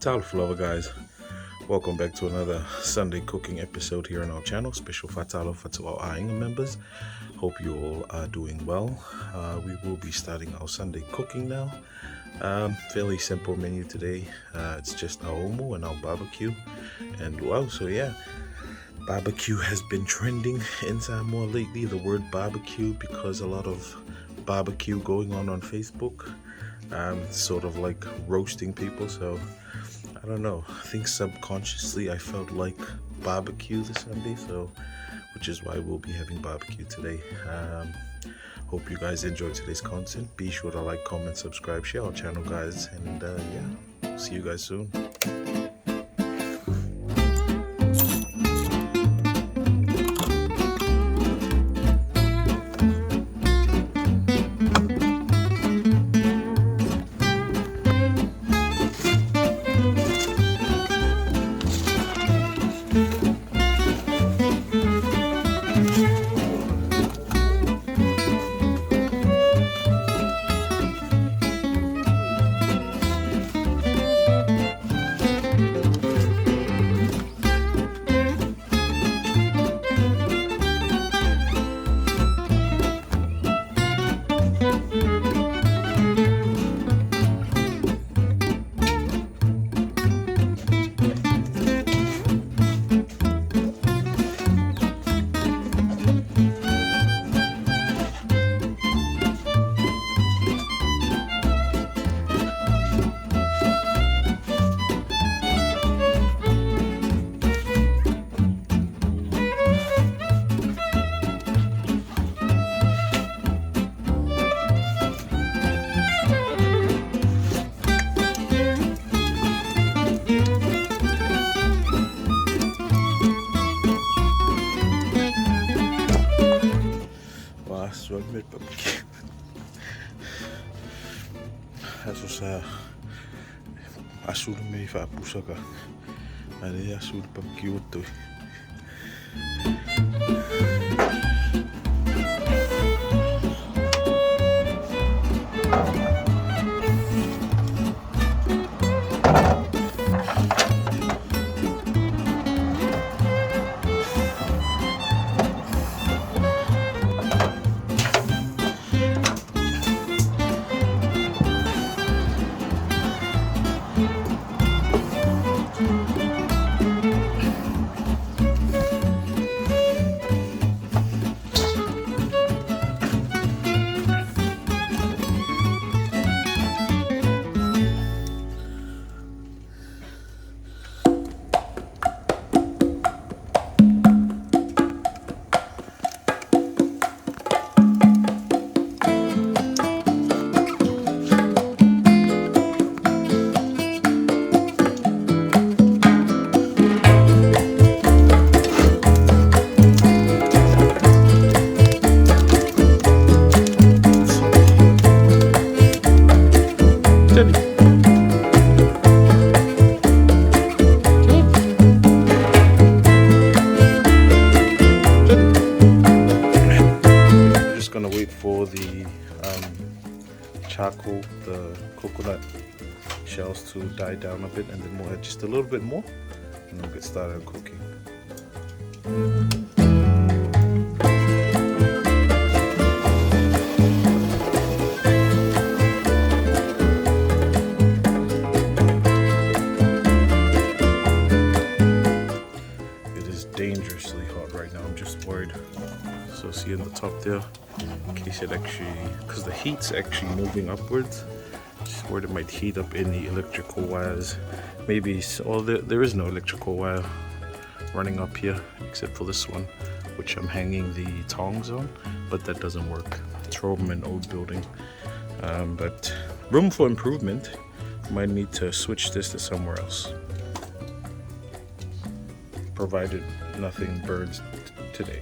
Ciao lover guys, welcome back to another Sunday cooking episode here on our channel. Special fatalo for to our Ainga members. Hope you all are doing well. We will be starting our Sunday cooking now. Fairly simple menu today. It's just our omo and our barbecue and wow, so yeah, barbecue has been trending in Samoa lately, the word barbecue, because a lot of barbecue going on Facebook, sort of like roasting people. So I don't know, I think subconsciously I felt like barbecue this Sunday, so which is why we'll be having barbecue today. Hope you guys enjoy today's content. Be sure to like, comment, subscribe, share our channel guys, and yeah, see you guys soon. Swag met barbecue. Altså så asulu me fa pusaka. Ale asulu barbecue to. Gonna wait for the charcoal, the coconut shells to die down a bit, and then we'll add just a little bit more and we'll get started on cooking. It is dangerously hot right now. I'm just worried. So see in the top there, in case it actually, because the heat's actually moving upwards, just worried it might heat up any electrical wires. Maybe, well, there is no electrical wire running up here except for this one, which I'm hanging the tongs on, but that doesn't work. It's from an old building, but room for improvement. Might need to switch this to somewhere else, provided nothing burns today.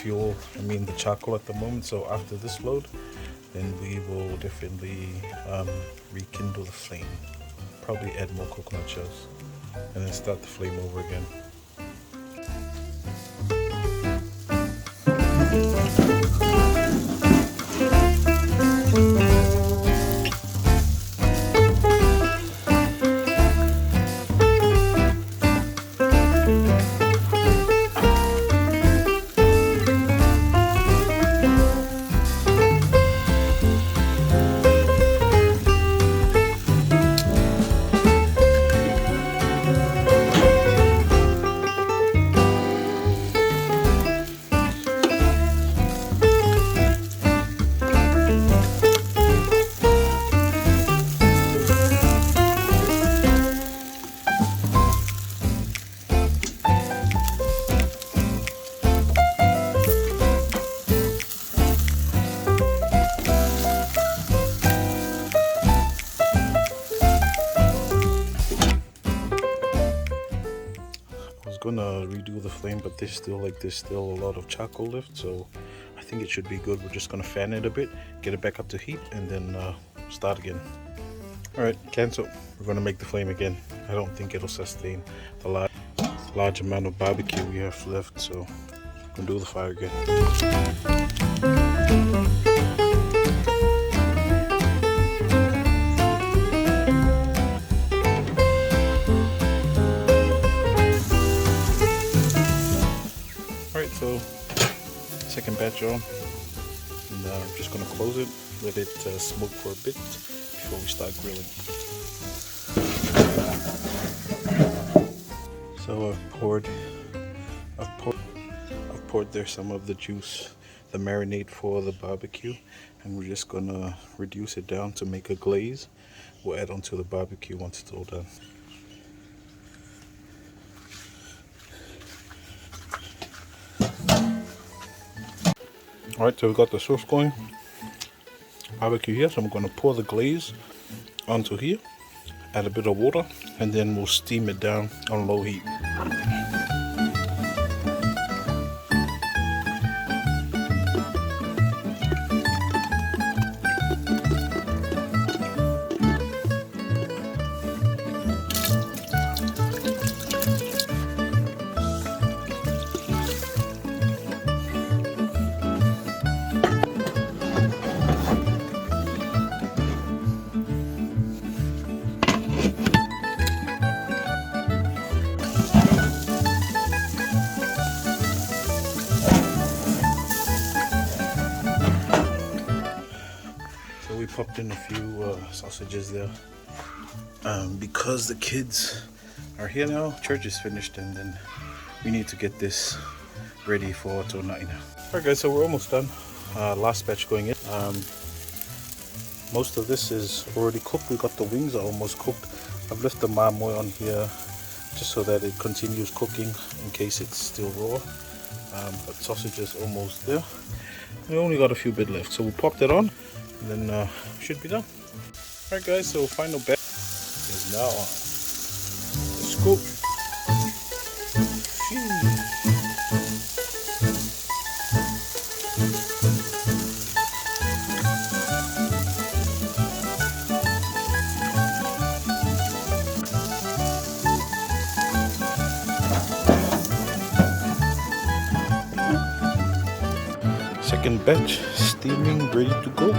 fuel, the charcoal at the moment. So after this load, then we will definitely rekindle the flame. Probably add more coconut shells and then start the flame over again. Gonna redo the flame, but there's still a lot of charcoal left, so I think it should be good. We're just gonna fan it a bit, get it back up to heat, and then start again. All right, cancel. We're gonna make the flame again. I don't think it'll sustain the large amount of barbecue we have left, so we're gonna do the fire again. So second batch on, and I'm just going to close it, let it smoke for a bit before we start grilling. So I've poured there some of the juice, the marinade for the barbecue, and we're just going to reduce it down to make a glaze. We'll add onto the barbecue once it's all done. Alright, so we got the sauce going, barbecue here, so I'm going to pour the glaze onto here, add a bit of water, and then we'll steam it down on low heat. We popped in a few sausages there because the kids are here now. Church is finished, and then we need to get this ready for tonight now. Alright guys, so we're almost done. Last batch going in. Most of this is already cooked. We got the wings are almost cooked. I've left the marmoy on here just so that it continues cooking in case it's still raw. But sausage is almost there. We only got a few bit left, so we'll pop that on, and then should be done. Alright guys, so final batch is now on. Let's go. Second batch steaming, ready to go.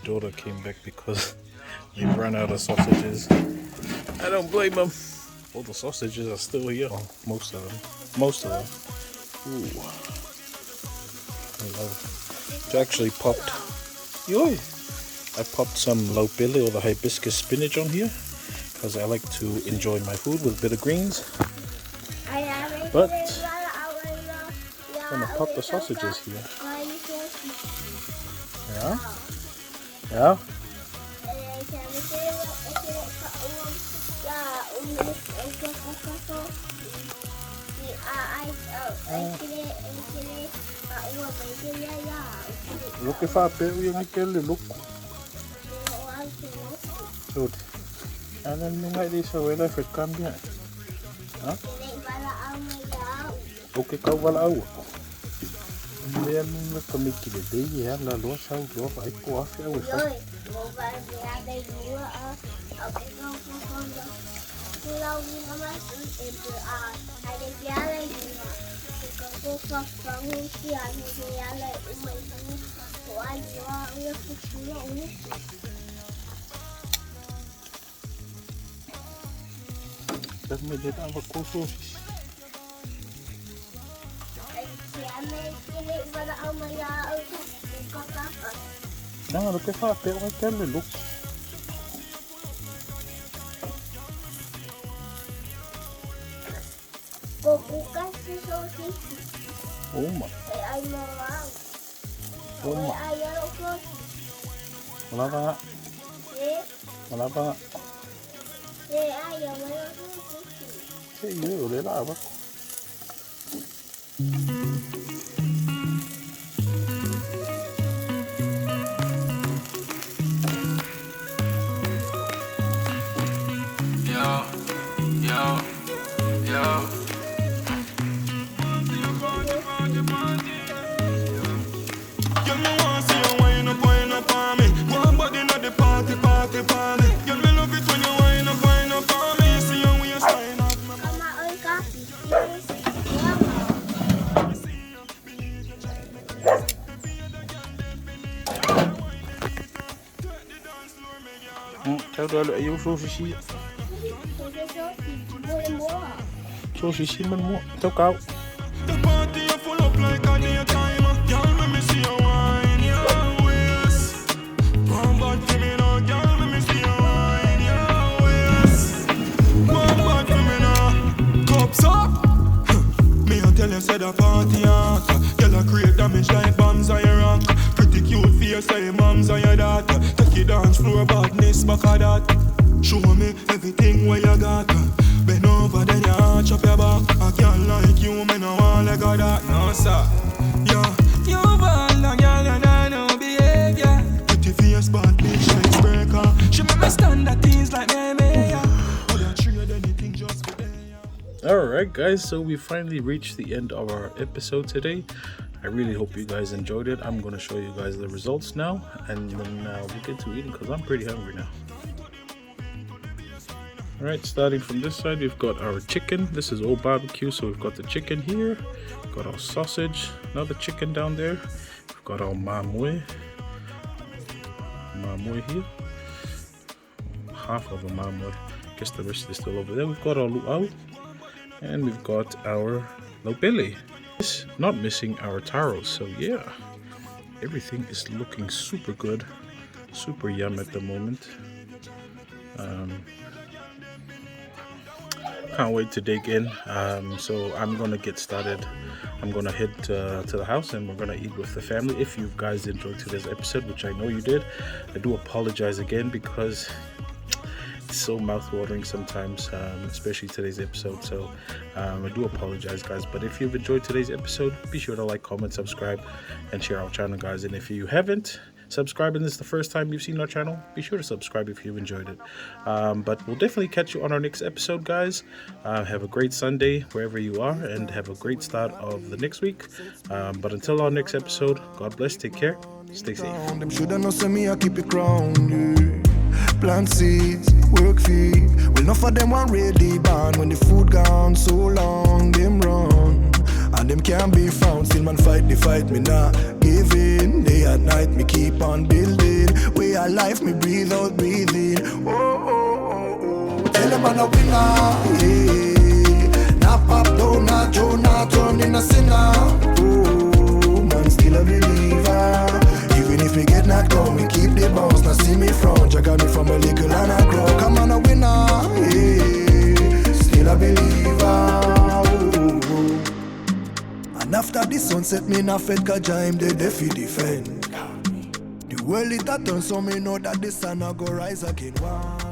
Daughter came back because they ran out of sausages. I don't blame them. All the sausages are still here. Oh, most of them. Most of them. Ooh. I love it. I actually popped. Yoy! I popped some laupele or the hibiscus spinach on here because I like to enjoy my food with a bit of greens. But I'm gonna pop the sausages here. Yeah? Yeah? Look if I bet we make a look. Good. And then you might this away if it comes here. Huh? Okay, go well out. Then we can make it a day. Yeah, la loss out of I go off here with that. Dat moet je dan wat koolsoortjes. Nou, dat kan vaak heel wat kennen, look. Oh man. Oh man. Malapa. Malapa. Hey, you, they love it. Kau dah ada ayam sushi. Sushi man mo. Kau kau. Said a party hard, girl a create damage like bombs on your rock. Pretty cute face like your mom's on your daughter. Take your dance floor badness back of that. Show me everything where you got. Bend over then you arch up your back. I can't like you, me no want like that. No sir, yeah. You bad a girl you don't know behavior. Pretty face bad bitch like breaker. She make me stand at things like me. Would I trade anything just for them? Alright guys, so we finally reached the end of our episode today. I really hope you guys enjoyed it. I'm going to show you guys the results now and then we'll get to eating because I'm pretty hungry now. Alright, starting from this side, we've got our chicken. This is all barbecue, so we've got the chicken here. We've got our sausage, another chicken down there. We've got our mamwe here. Half of a mamwe. Guess the rest is still over there. We've got our luau. And we've got our laupele. Not missing our taros. So yeah, everything is looking super good, super yum at the moment. Can't wait to dig in. So I'm gonna get started. I'm gonna head to the house and we're gonna eat with the family. If you guys enjoyed today's episode, which I know you did, I do apologize again because it's so mouth-watering sometimes, especially today's episode. So I do apologize guys, but if you've enjoyed today's episode, be sure to like, comment, subscribe and share our channel guys. And if you haven't subscribed and this is the first time you've seen our channel, be sure to subscribe if you've enjoyed it. But we'll definitely catch you on our next episode guys. Have a great Sunday wherever you are and have a great start of the next week. But until our next episode, God bless, take care, stay safe. Them shoulda know say me I keep it grounded. Plant seeds, work feed. Well, enough of them want ready born. When the food gone so long, them run. And them can't be found. Still man fight the fight, me not giving. Day and night, me keep on building. Way of life, me breathe out, breathing. Oh, oh, oh, oh. them man a winner, yeah. Not pop down, not Joe, not turn in a sinner. Oh, man still a believer. Even if we get knocked down, we keep the bounce. Now see me front, you got me from a little and a grow. Come on a winner, yeah. Still a believer. And after the sunset, me na fed kaja him they fi defend. The world it a turn, so me know that the sun a go rise again. Wow.